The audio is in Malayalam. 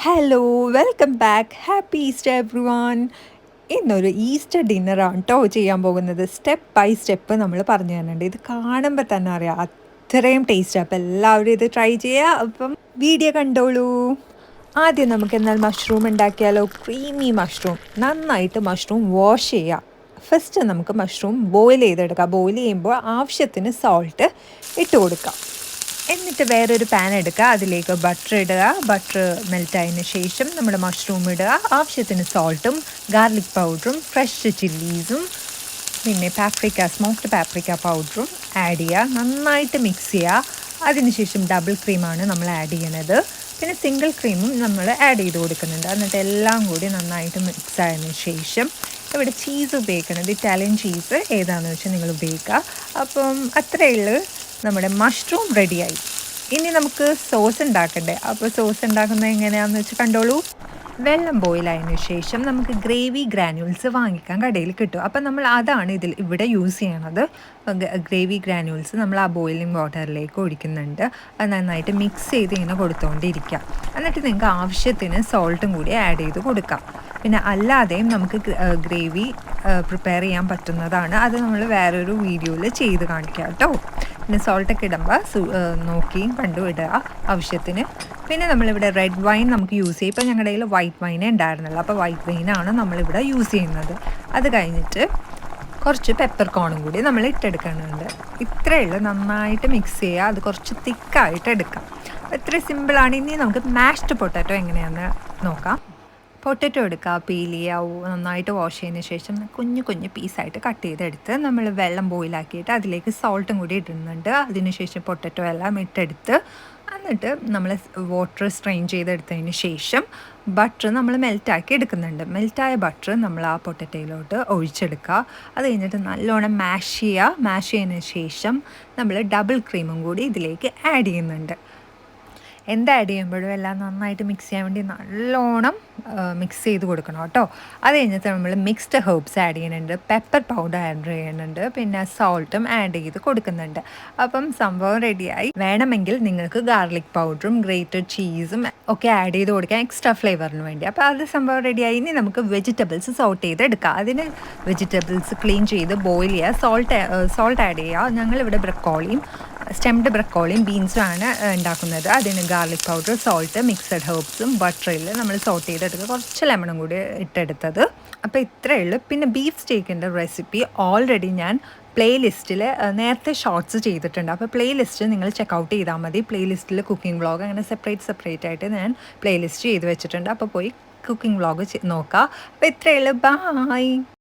Hello, welcome back. Happy Easter every one. ഇന്നൊരു ഈസ്റ്റർ ഡിന്നറാണ് കേട്ടോ ചെയ്യാൻ പോകുന്നത്. സ്റ്റെപ്പ് ബൈ സ്റ്റെപ്പ് നമ്മൾ പറഞ്ഞു തരുന്നുണ്ട്. ഇത് കാണുമ്പോൾ തന്നെ അറിയാം അത്രയും ടേസ്റ്റ്. അപ്പോൾ എല്ലാവരും ഇത് ട്രൈ ചെയ്യുക. അപ്പം വീഡിയോ കണ്ടോളൂ. ആദ്യം നമുക്ക് എന്നാൽ മഷ്റൂം ഉണ്ടാക്കിയാലോ. Creamy mushroom. നന്നായിട്ട് മഷ്റൂം വാഷ് ചെയ്യുക. ഫസ്റ്റ് നമുക്ക് മഷ്റൂം ബോയിൽ ചെയ്തെടുക്കാം. ബോയിൽ ചെയ്യുമ്പോൾ ആവശ്യത്തിന് സോൾട്ട് ഇട്ട് കൊടുക്കാം. എന്നിട്ട് വേറൊരു പാൻ എടുക്കുക, അതിലേക്ക് ബട്ടർ ഇടുക. ബട്ടർ മെൽറ്റായതിന് ശേഷം നമ്മുടെ മഷ്റൂം ഇടുക. ആവശ്യത്തിന് സോൾട്ടും ഗാർലിക് പൗഡറും ഫ്രഷ് ചില്ലീസും പിന്നെ പാപ്രിക്ക, സ്മോക്ക്ഡ് പാപ്രിക്ക പൗഡറും ആഡ് ചെയ്യുക. നന്നായിട്ട് മിക്സ് ചെയ്യുക. അതിനുശേഷം ഡബിൾ ക്രീമാണ് നമ്മൾ ആഡ് ചെയ്യണത്. പിന്നെ സിംഗിൾ ക്രീമും നമ്മൾ ആഡ് ചെയ്ത് കൊടുക്കുന്നുണ്ട്. എന്നിട്ട് എല്ലാം കൂടി നന്നായിട്ട് മിക്സ് ആയതിനു ശേഷം ഇവിടെ ചീസ് ഉപയോഗിക്കുന്നത് ഇറ്റാലിയൻ ചീസ് ഏതാണെന്ന് വെച്ചാൽ നിങ്ങൾ ഉപയോഗിക്കുക. അപ്പം അത്രയേ ഉള്ളൂ, നമ്മുടെ മഷ്റൂം റെഡിയായി. ഇനി നമുക്ക് സോസ് ഉണ്ടാക്കണ്ടേ. അപ്പോൾ സോസ് ഉണ്ടാക്കുന്നത് എങ്ങനെയാണെന്ന് വെച്ച് കണ്ടോളൂ. വെള്ളം ബോയിലായതിനു ശേഷം നമുക്ക് ഗ്രേവി ഗ്രാനുവൽസ് വാങ്ങിക്കാൻ കടയിൽ കിട്ടും. അപ്പം നമ്മൾ അതാണ് ഇവിടെ യൂസ് ചെയ്യണത്. ഗ്രേവി ഗ്രാനുവൽസ് നമ്മൾ ആ ബോയിലിംഗ് വാട്ടറിലേക്ക് ഒഴിക്കുന്നുണ്ട്. അത് നന്നായിട്ട് മിക്സ് ചെയ്ത് ഇങ്ങനെ കൊടുത്തുകൊണ്ടിരിക്കാം. എന്നിട്ട് നിങ്ങൾക്ക് ആവശ്യത്തിന് സോൾട്ടും കൂടി ആഡ് ചെയ്ത് കൊടുക്കാം. പിന്നെ അല്ലാതെയും നമുക്ക് ഗ്രേവി പ്രിപ്പയർ ചെയ്യാൻ പറ്റുന്നതാണ്. അത് നമ്മൾ വേറൊരു വീഡിയോയിൽ ചെയ്ത് കാണിക്കാം കേട്ടോ. പിന്നെ സോൾട്ടൊക്കെ ഇടുമ്പോൾ നോക്കിയും കണ്ടു ഇടുക ആവശ്യത്തിന്. പിന്നെ നമ്മളിവിടെ റെഡ് വൈൻ നമുക്ക് യൂസ് ചെയ്യും. ഇപ്പോൾ ഞങ്ങളുടെ കയ്യിൽ വൈറ്റ് വൈനേ ഉണ്ടായിരുന്നുള്ളൂ. അപ്പോൾ വൈറ്റ് വൈനാണ് നമ്മളിവിടെ യൂസ് ചെയ്യുന്നത്. അത് കഴിഞ്ഞിട്ട് കുറച്ച് പെപ്പർ കോണും കൂടി നമ്മൾ ഇട്ടെടുക്കുന്നുണ്ട്. ഇത്രയേ ഉള്ളൂ. നന്നായിട്ട് മിക്സ് ചെയ്യുക. അത് കുറച്ച് തിക്കായിട്ട് എടുക്കാം. ഇത്ര സിമ്പിളാണ്. ഇനി നമുക്ക് മാഷ്ഡ് പൊട്ടാറ്റോ എങ്ങനെയാണെന്ന് നോക്കാം. പൊട്ടറ്റോ എടുക്കുക, പീൽ ചെയ്യുക. നന്നായിട്ട് വാഷ് ചെയ്തതിന് ശേഷം കുഞ്ഞു കുഞ്ഞു പീസായിട്ട് കട്ട് ചെയ്തെടുത്ത് നമ്മൾ വെള്ളം ബോയിലാക്കിയിട്ട് അതിലേക്ക് സോൾട്ടും കൂടി ഇടുന്നുണ്ട്. അതിനുശേഷം പൊട്ടറ്റോ എല്ലാം ഇട്ടെടുത്ത് എന്നിട്ട് നമ്മൾ വാട്ടർ സ്ട്രെയിൻ ചെയ്തെടുത്തതിന് ശേഷം ബട്ടർ നമ്മൾ മെൽറ്റാക്കി എടുക്കുന്നുണ്ട്. മെൽറ്റായ ബട്ടർ നമ്മൾ ആ പൊട്ടറ്റോയിലോട്ട് ഒഴിച്ചെടുക്കുക. അത് കഴിഞ്ഞിട്ട് നല്ലോണം മാഷ് ചെയ്യുക. മാഷ് ചെയ്തതിന് ശേഷം നമ്മൾ ഡബിൾ ക്രീമും കൂടി ഇതിലേക്ക് ആഡ് ചെയ്യുന്നുണ്ട്. ആഡ് ചെയ്യുമ്പോഴും എല്ലാം നന്നായിട്ട് മിക്സ് ചെയ്യാൻ വേണ്ടി നല്ലോണം മിക്സ് ചെയ്ത് കൊടുക്കണം കേട്ടോ. അത് കഴിഞ്ഞിട്ട് നമ്മൾ മിക്സ്ഡ് ഹെർബ്സ് ആഡ് ചെയ്യുന്നുണ്ട്. പെപ്പർ പൗഡർ ആഡ് ചെയ്യുന്നുണ്ട്. പിന്നെ സോൾട്ടും ആഡ് ചെയ്ത് കൊടുക്കുന്നുണ്ട്. അപ്പം സംഭവം റെഡിയായി. വേണമെങ്കിൽ നിങ്ങൾക്ക് ഗാർലിക് പൗഡറും ഗ്രേറ്റഡ് ചീസും ഒക്കെ ആഡ് ചെയ്ത് കൊടുക്കാം എക്സ്ട്രാ ഫ്ലേവറിന് വേണ്ടി. അപ്പോൾ അത് സംഭവം റെഡിയായി. ഇനി നമുക്ക് വെജിറ്റബിൾസ് സോട്ട് ചെയ്തെടുക്കാം. അതിന് വെജിറ്റബിൾസ് ക്ലീൻ ചെയ്ത് ബോയിൽ ചെയ്യുക. സോൾട്ട് ആഡ് ചെയ്യുക. ഞങ്ങളിവിടെ ബ്രക്കോളിയും സ്റ്റെംഡ് ബ്രക്കോളിയും ബീൻസും ആണ് ഉണ്ടാക്കുന്നത്. അതിന് ഗാർലിക് പൗഡർ, സോൾട്ട്, മിക്സഡ് ഹെർബ്സും ബട്ടറിൽ നമ്മൾ സോട്ട് ചെയ്തെടുക്കുക. കുറച്ച് ലെമണും കൂടി ഇട്ടെടുത്തത്. അപ്പോൾ ഇത്രയേ ഉള്ളൂ. പിന്നെ ബീഫ് സ്റ്റേക്കിൻ്റെ റെസിപ്പി ഓൾറെഡി ഞാൻ പ്ലേലിസ്റ്റിൽ നേരത്തെ ഷോർട്സ് ചെയ്തിട്ടുണ്ട്. അപ്പോൾ പ്ലേലിസ്റ്റ് നിങ്ങൾ ചെക്കൗട്ട് ചെയ്താൽ മതി. പ്ലേലിസ്റ്റിൽ കുക്കിംഗ് വ്ളോഗ് അങ്ങനെ സെപ്പറേറ്റ് ആയിട്ട് ഞാൻ പ്ലേലിസ്റ്റ് ചെയ്ത് വെച്ചിട്ടുണ്ട്. അപ്പോൾ പോയി കുക്കിംഗ് വ്ളോഗ് നോക്കുക. അപ്പോൾ ഇത്രയേ ഉള്ളൂ. ബൈ.